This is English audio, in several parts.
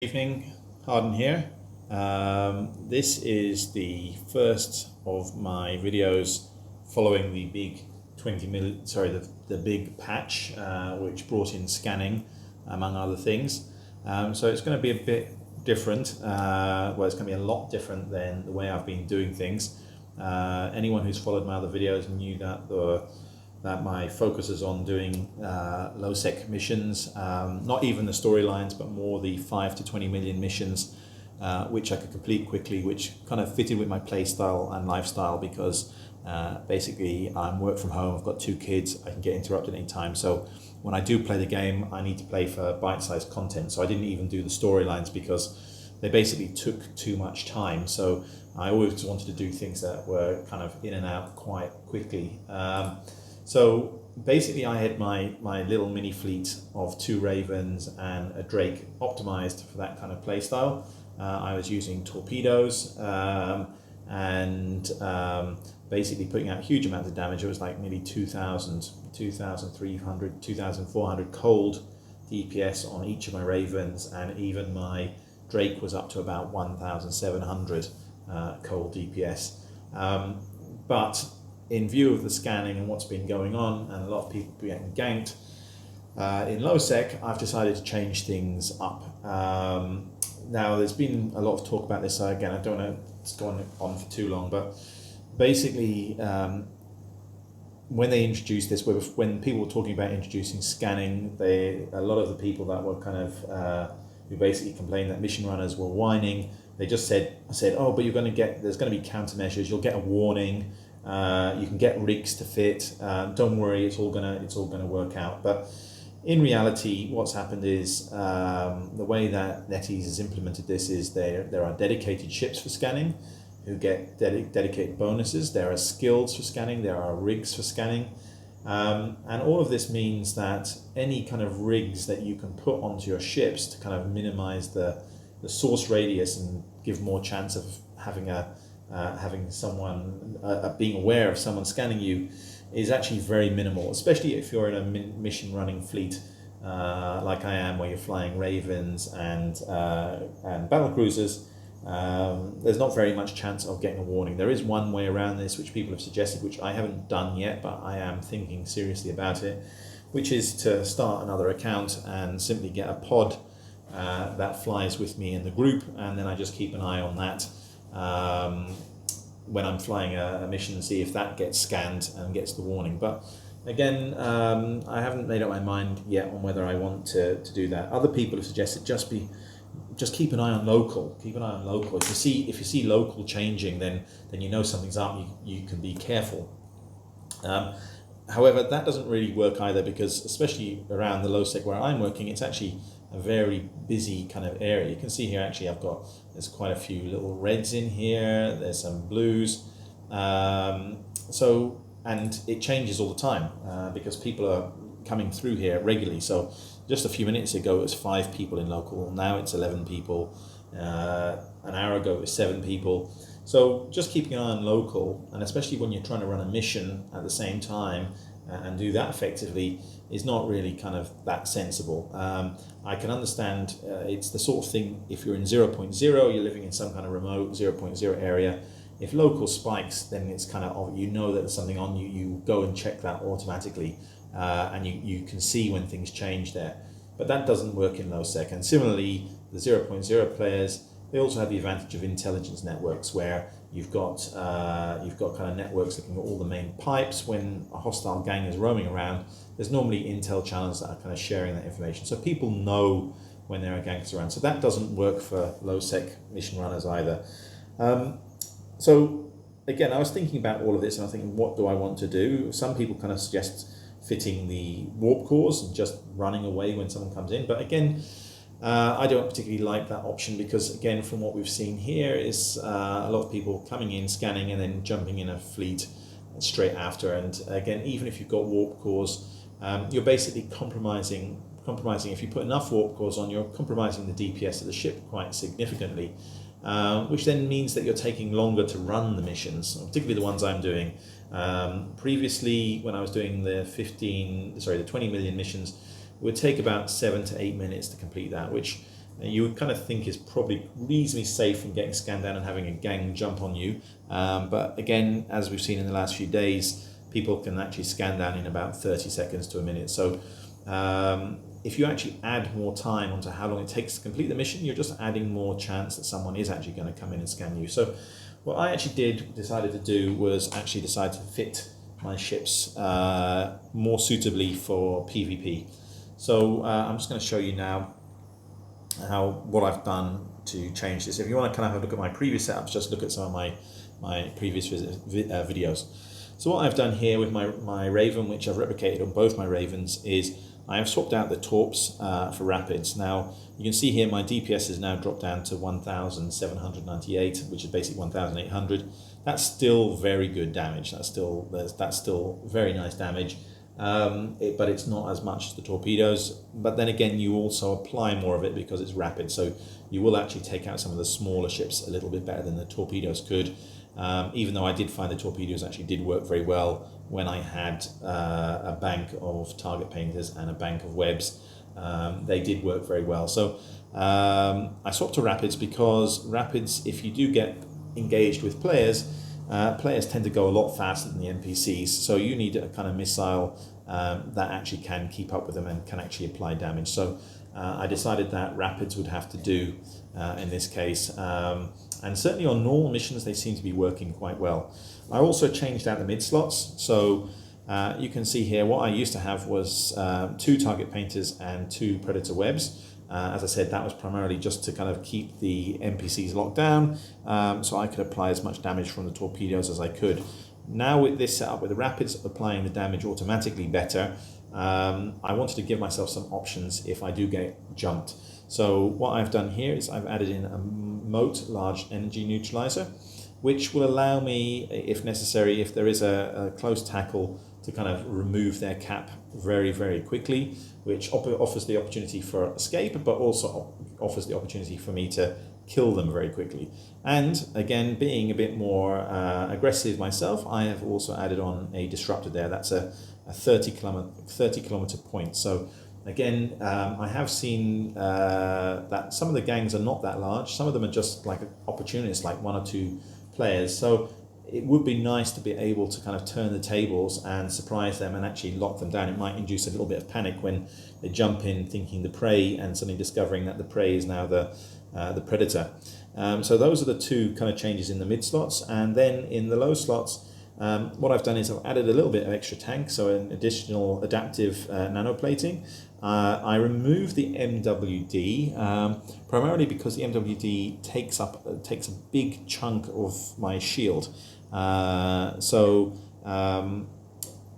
Evening, Harden here. This is the first of my videos following the big the big patch which brought in scanning among other things. So it's going to be a bit different. Well, it's going to be a lot different than the way I've been doing things. Anyone who's followed my other videos knew that my focus is on doing low-sec missions, not even the storylines, but more the 5 to 20 million missions, which I could complete quickly, which kind of fitted with my play style and lifestyle because basically I'm work from home, I've got 2 kids, I can get interrupted any time. So when I do play the game, I need to play for bite-sized content. So I didn't even do the storylines because they basically took too much time. So I always wanted to do things that were kind of in and out quite quickly. So basically I had my little mini fleet of 2 ravens and a drake optimized for that kind of play style. I was using torpedoes and basically putting out huge amounts of damage. It was like nearly 2,000, 2,300, 2,400 cold DPS on each of my ravens, and even my drake was up to about 1,700 cold DPS. But in view of the scanning and what's been going on, and a lot of people getting ganked in low sec, I've decided to change things up. Now, there's been a lot of talk about this. So again, I don't want to go on for too long, but basically, when they introduced this, when people were talking about introducing scanning, a lot of the people that were kind of who basically complained that mission runners were whining. They just said, oh, but there's going to be countermeasures. You'll get a warning. You can get rigs to fit. Don't worry, it's all gonna work out. But in reality, what's happened is the way that NetEase has implemented this is there are dedicated ships for scanning who get dedicated bonuses. There are skills for scanning. There are rigs for scanning, and all of this means that any kind of rigs that you can put onto your ships to kind of minimize the source radius and give more chance of having someone being aware of someone scanning you is actually very minimal, especially if you're in a mission running fleet like I am, where you're flying ravens and battle cruisers. There's not very much chance of getting a warning. There is one way around this which people have suggested, which I haven't done yet, but I am thinking seriously about it, which is to start another account and simply get a pod that flies with me in the group, and then I just keep an eye on that when I'm flying a mission and see if that gets scanned and gets the warning. But again, I haven't made up my mind yet on whether I want to do that. Other people have suggested just keep an eye on local. Keep an eye on local. If you see local changing, then you know something's up. You can be careful. However, that doesn't really work either, because especially around the low sec where I'm working, it's actually a very busy kind of area. You can see here, actually, there's quite a few little reds in here. There's some blues. And it changes all the time because people are coming through here regularly. So just a few minutes ago, it was 5 people in local. Now it's 11 people. An hour ago, it was 7 people. So just keeping an eye on local, and especially when you're trying to run a mission at the same time and do that effectively, is not really kind of that sensible. I can understand it's the sort of thing, if you're in 0.0, you're living in some kind of remote 0.0 area. If local spikes, then it's kind of, you know that there's something on, you go and check that automatically, and you can see when things change there. But that doesn't work in low sec. And similarly, the 0.0 players, they also have the advantage of intelligence networks, where you've got kind of networks looking at all the main pipes. When a hostile gang is roaming around, there's normally intel channels that are kind of sharing that information, so people know when there are gangs around. So that doesn't work for low sec mission runners either. So again, I was thinking about all of this, and I was thinking, what do I want to do? Some people kind of suggest fitting the warp cores and just running away when someone comes in, but again, I don't particularly like that option, because again, from what we've seen here, is a lot of people coming in, scanning, and then jumping in a fleet straight after. And again, even if you've got warp cores, you're basically compromising. If you put enough warp cores on, you're compromising the DPS of the ship quite significantly, which then means that you're taking longer to run the missions, particularly the ones I'm doing. Previously, when I was doing the 20 million missions, it would take about 7 to 8 minutes to complete that, which you would kind of think is probably reasonably safe from getting scanned down and having a gang jump on you. But again, as we've seen in the last few days, people can actually scan down in about 30 seconds to a minute. So if you actually add more time onto how long it takes to complete the mission, you're just adding more chance that someone is actually going to come in and scan you. So what I actually decided to do was actually decide to fit my ships more suitably for PvP. So I'm just going to show you now what I've done to change this. If you want to kind of have a look at my previous setups, just look at some of my previous videos. So what I've done here with my Raven, which I've replicated on both my Ravens, is I have swapped out the torps for rapids. Now you can see here my DPS has now dropped down to 1,798, which is basically 1,800. That's still very good damage. That's still very nice damage. But it's not as much as the torpedoes. But then again, you also apply more of it because it's rapid. So you will actually take out some of the smaller ships a little bit better than the torpedoes could. Even though I did find the torpedoes actually did work very well when I had a bank of target painters and a bank of webs. They did work very well. So I swapped to rapids because rapids, if you do get engaged with players, players tend to go a lot faster than the NPCs. So you need a kind of missile that actually can keep up with them and can actually apply damage. So I decided that rapids would have to do in this case. And certainly on normal missions, they seem to be working quite well. I also changed out the mid slots. So you can see here what I used to have was 2 target painters and 2 predator webs. As I said, that was primarily just to kind of keep the NPCs locked down, so I could apply as much damage from the torpedoes as I could. Now with this setup, with the rapids applying the damage automatically better, I wanted to give myself some options if I do get jumped. So what I've done here is I've added in a moat large energy neutralizer, which will allow me, if necessary, if there is a close tackle, to kind of remove their cap very, very quickly, which offers the opportunity for escape, but also offers the opportunity for me to kill them very quickly. And again, being a bit more aggressive myself, I have also added on a disruptor there. That's a 30 kilometer point. So again, I have seen that some of the gangs are not that large. Some of them are just like opportunists, like 1 or 2 players. So it would be nice to be able to kind of turn the tables and surprise them and actually lock them down. It might induce a little bit of panic when they jump in thinking the prey and suddenly discovering that the prey is now the predator. So those are the 2 kind of changes in the mid slots. And then in the low slots, what I've done is I've added a little bit of extra tank, so an additional adaptive nanoplating. I removed the MWD primarily because the MWD takes a big chunk of my shield. I still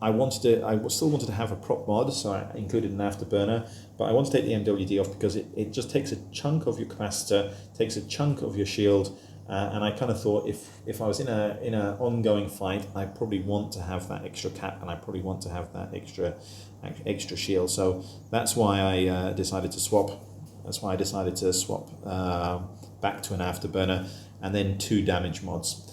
wanted to have a prop mod, so I included an afterburner, but I want to take the MWD off because it just takes a chunk of your capacitor, takes a chunk of your shield, and I kind of thought if I was in an ongoing fight, I probably want to have that extra cap, and I probably want to have that extra shield. So that's why I decided to swap. That's why I decided to swap back to an afterburner, and then 2 damage mods.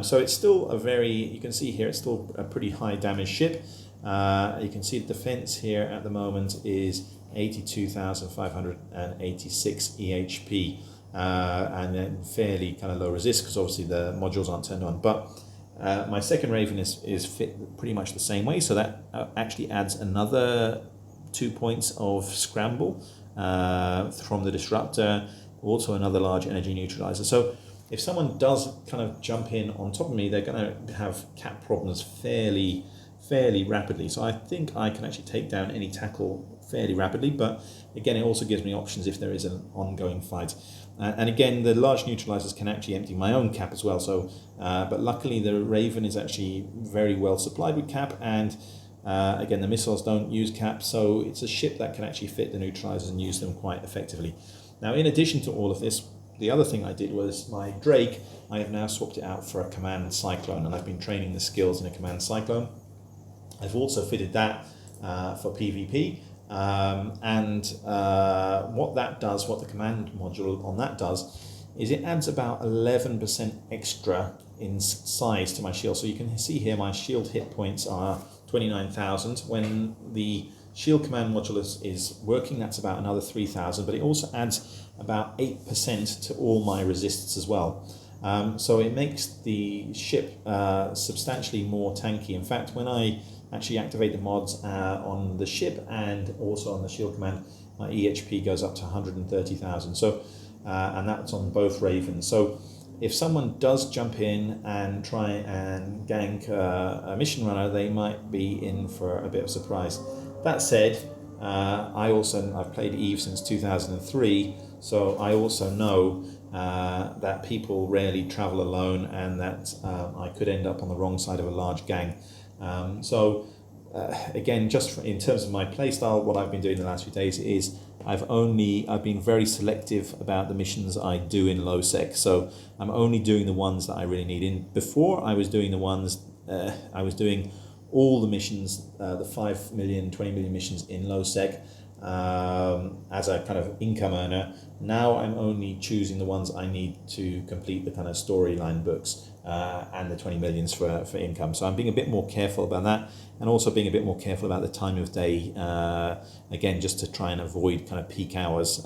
So it's still you can see here, it's still a pretty high damage ship. You can see the defense here at the moment is 82,586 EHP, and then fairly kind of low resist because obviously the modules aren't turned on. But my second Raven is fit pretty much the same way, so that actually adds another 2 points of scramble from the disruptor, also another large energy neutralizer. So if someone does kind of jump in on top of me, they're going to have cap problems fairly rapidly. So I think I can actually take down any tackle fairly rapidly, but again, it also gives me options if there is an ongoing fight. And again, the large neutralizers can actually empty my own cap as well. So, but luckily the Raven is actually very well supplied with cap, and again, the missiles don't use cap, so it's a ship that can actually fit the neutralizers and use them quite effectively. Now, in addition to all of this, the other thing I did was my Drake, I have now swapped it out for a command cyclone, and I've been training the skills in a command cyclone. I've also fitted that for PvP, what that does, what the command module on that does, is it adds about 11% extra in size to my shield. So you can see here my shield hit points are 29,000 when the Shield command modulus is working. That's about another 3,000, but it also adds about 8% to all my resists as well. So it makes the ship substantially more tanky. In fact, when I actually activate the mods on the ship and also on the shield command, my EHP goes up to 130,000. So, and that's on both Ravens. So if someone does jump in and try and gank a mission runner, they might be in for a bit of surprise. That said, I've played Eve since 2003, so I also know that people rarely travel alone, and that I could end up on the wrong side of a large gang. Again, just in terms of my playstyle, what I've been doing the last few days is I've been very selective about the missions I do in low sec. So I'm only doing the ones that I really need. Before I was doing the ones, I was doing all the missions, the 5 million, 20 million missions in low sec as a kind of income earner. Now I'm only choosing the ones I need to complete the kind of storyline books and the 20 millions for income. So I'm being a bit more careful about that, and also being a bit more careful about the time of day, again, just to try and avoid kind of peak hours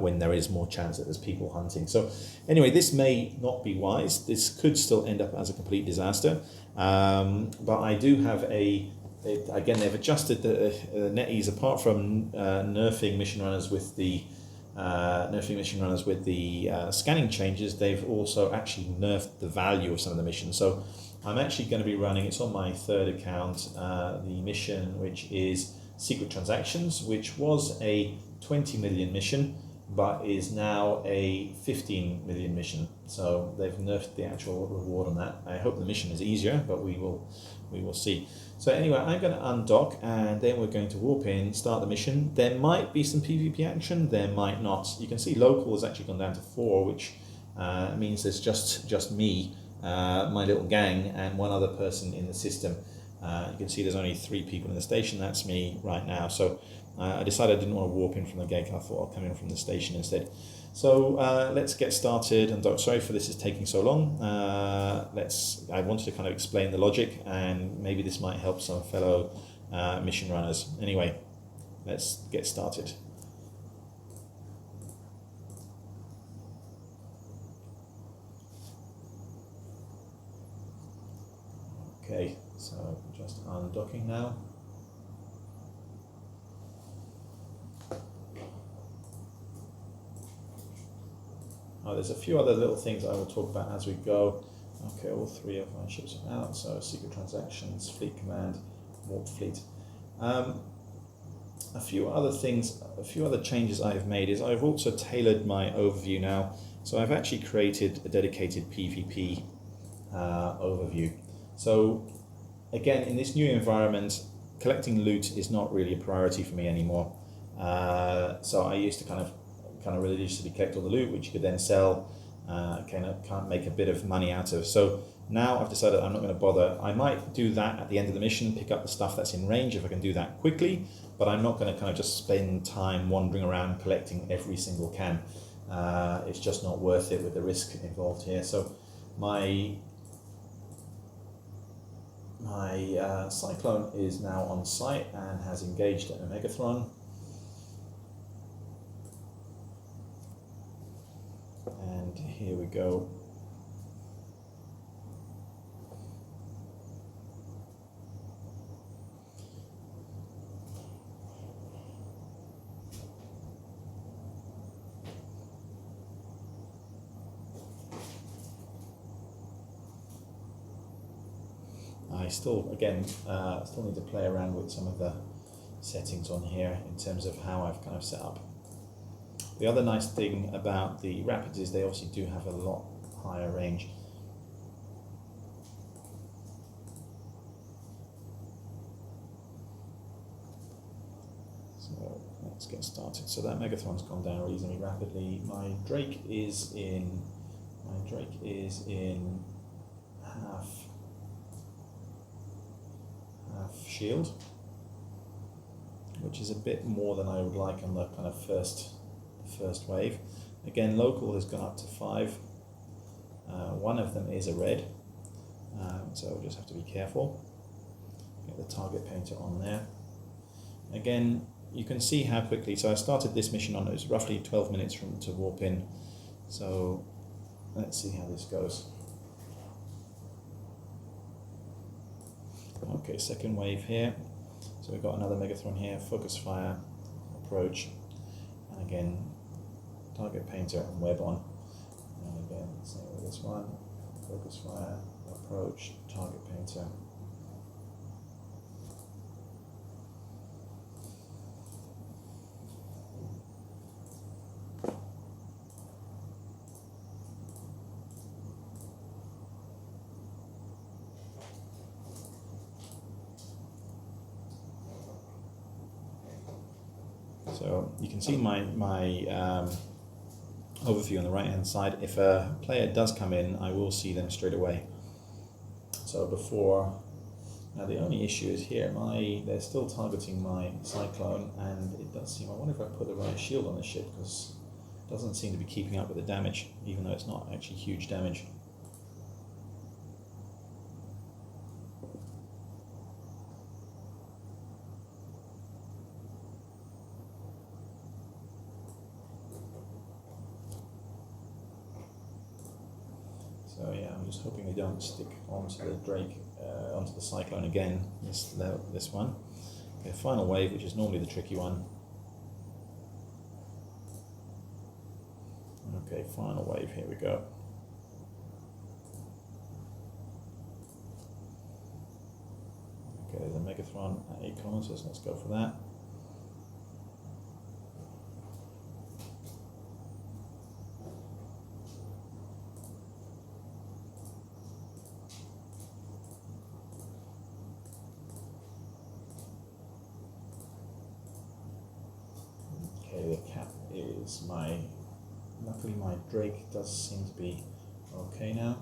when there is more chance that there's people hunting. So anyway, this may not be wise. This could still end up as a complete disaster. But I do have again, they've adjusted the NetEase, apart from nerfing mission runners with the scanning changes. They've also actually nerfed the value of some of the missions. So I'm actually going to be running, it's on my third account, the mission which is Secret Transactions, which was a 20 million mission, but is now a 15 million mission. So they've nerfed the actual reward on that. I hope the mission is easier, but we will see. So anyway, I'm going to undock, and then we're going to warp in, start the mission. There might be some PvP action, there might not. You can see local has actually gone down to 4, which means there's just me, my little gang, and one other person in the system. You can see there's only 3 people in the station. That's me right now. So I decided I didn't want to warp in from the gate. I thought I'll come in from the station instead. So let's get started. And sorry for this is taking so long. I wanted to kind of explain the logic, and maybe this might help some fellow mission runners. Anyway, let's get started. Okay, so just undocking now. There's a few other little things I will talk about as we go. Okay, all 3 of my ships are out, so Secret Transactions, Fleet Command, Warp Fleet. A few other changes I've made is I've also tailored my overview now. So I've actually created a dedicated PvP overview. So again, in this new environment, collecting loot is not really a priority for me anymore. So I used to kind of religiously collect all the loot, which you could then sell, can't make a bit of money out of. So now I've decided I'm not going to bother. I might do that at the end of the mission, pick up the stuff that's in range if I can do that quickly, but I'm not going to kind of just spend time wandering around collecting every single can. It's just not worth it with the risk involved here. So my Cyclone is now on site and has engaged a Megathron. And here we go. I still need to play around with some of the settings on here in terms of how I've kind of set up. The other nice thing about the Rapids is they obviously do have a lot higher range. So let's get started. So that Megathron's gone down reasonably rapidly. My Drake is in half shield, which is a bit more than I would like on the kind of first wave. Again, local has gone up to 5. One of them is a red, so we'll just have to be careful. Get the target painter on there. again, you can see how quickly, so I started this mission on, it was roughly 12 minutes to warp in. So let's see how this goes. Okay, second wave here. So we've got another Megathron here, focus fire, approach, and again, target painter and web on. And again, same with this one, focus fire, approach, target painter. So you can see my overview on the right hand side. If a player does come in, I will see them straight away. So before, now the only issue is here, they're still targeting my Cyclone, and it does seem, I wonder if I put the right shield on the ship, because it doesn't seem to be keeping up with the damage, even though it's not actually huge damage. So yeah, I'm just hoping they don't stick onto the Drake, onto the Cyclone again, this one. Okay, final wave, which is normally the tricky one. Okay, final wave, here we go. Okay, there's a Megathron at 8 kilometers, let's go for that. The cap is luckily my Drake does seem to be okay now.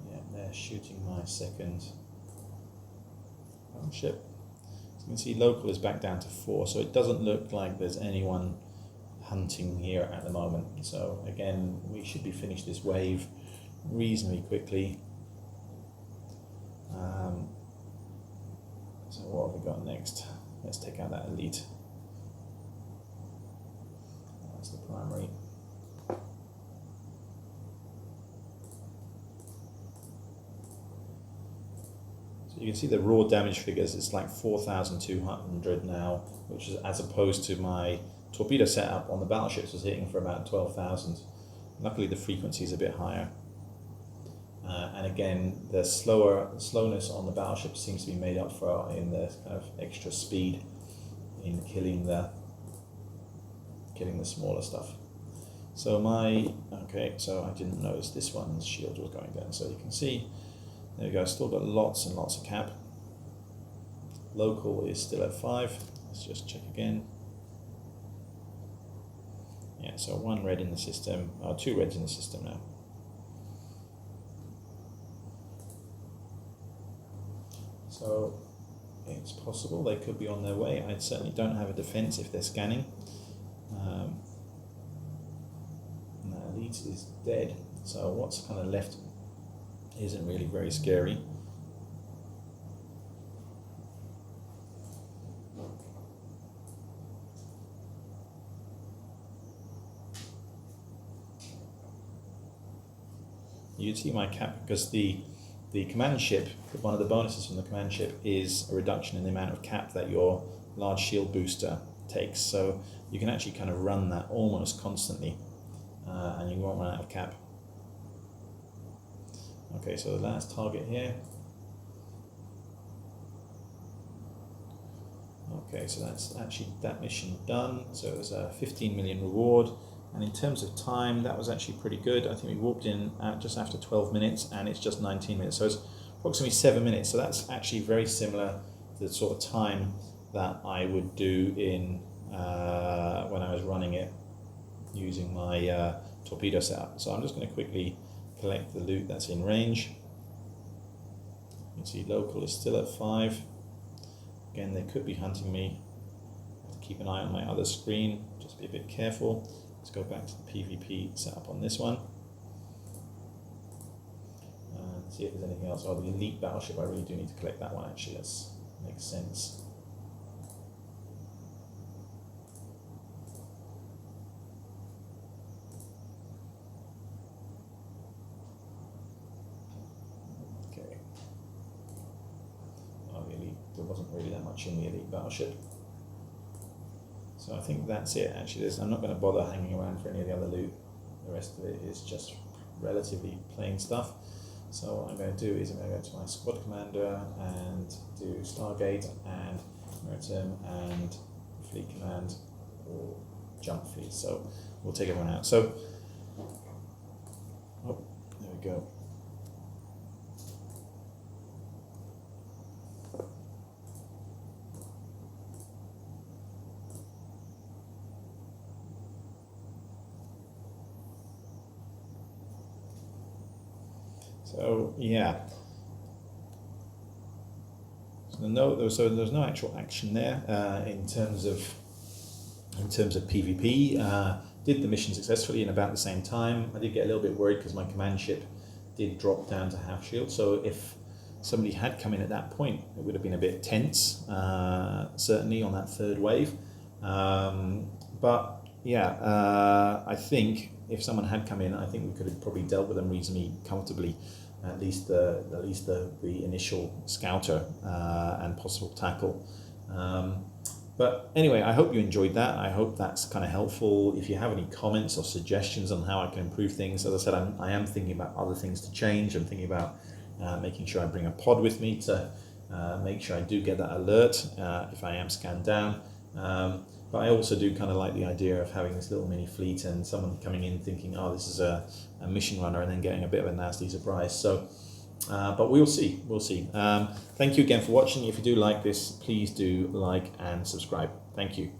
Yeah, they're shooting my second ship. So you can see local is back down to 4, so it doesn't look like there's anyone hunting here at the moment. So again, we should be finished this wave reasonably quickly. So what have we got next? Let's take out that elite. That's the primary. So you can see the raw damage figures, it's like 4,200 now, which is as opposed to my torpedo setup on the battleships was hitting for about 12,000. Luckily the frequency is a bit higher. And again, the slowness on the battleship seems to be made up for in the kind of extra speed in killing the smaller stuff. So so I didn't notice this one's shield was going down. So you can see, there we go, still got lots and lots of cap. Local is still at 5. Let's just check again. Yeah, so 1 red in the system, 2 reds in the system now. So it's possible they could be on their way. I certainly don't have a defense if they're scanning. That elite is dead. So what's kind of left isn't really very scary. You'd see my cap because the command ship, one of the bonuses from the command ship is a reduction in the amount of cap that your large shield booster takes. So you can actually kind of run that almost constantly and you won't run out of cap. Okay, so the last target here. Okay, so that's actually that mission done. So it was a 15 million reward. And in terms of time, that was actually pretty good. I think we warped in at just after 12 minutes and it's just 19 minutes. So it's approximately 7 minutes. So that's actually very similar to the sort of time that I would do in when I was running it using my torpedo setup. So I'm just going to quickly collect the loot that's in range. You can see local is still at 5. Again, they could be hunting me. I have to keep an eye on my other screen, just be a bit careful. Let's go back to the PvP setup on this one. see if there's anything else. Oh, the elite battleship, I really do need to collect that one actually, that makes sense. Okay. Oh, the elite, there wasn't really that much in the elite battleship. So I think that's it actually. I'm not going to bother hanging around for any of the other loot. The rest of it is just relatively plain stuff. So what I'm going to do is I'm going to go to my squad commander and do Stargate and Maritime and Fleet Command or Jump Fleet. So we'll take everyone out. So, oh, there we go. So yeah, so there's no actual action there in terms of PvP. Did the mission successfully in about the same time. I did get a little bit worried because my command ship did drop down to half shield. So if somebody had come in at that point, it would have been a bit tense, certainly on that third wave. But yeah, I think if someone had come in, I think we could have probably dealt with them reasonably comfortably, at least the initial scouter and possible tackle. But anyway, I hope you enjoyed that. I hope that's kind of helpful. If you have any comments or suggestions on how I can improve things, as I said, I am thinking about other things to change. I'm thinking about making sure I bring a pod with me to make sure I do get that alert if I am scanned down. But I also do kind of like the idea of having this little mini fleet and someone coming in thinking, oh, this is a mission runner, and then getting a bit of a nasty surprise. So, but we'll see. Thank you again for watching. If you do like this, please do like and subscribe. Thank you.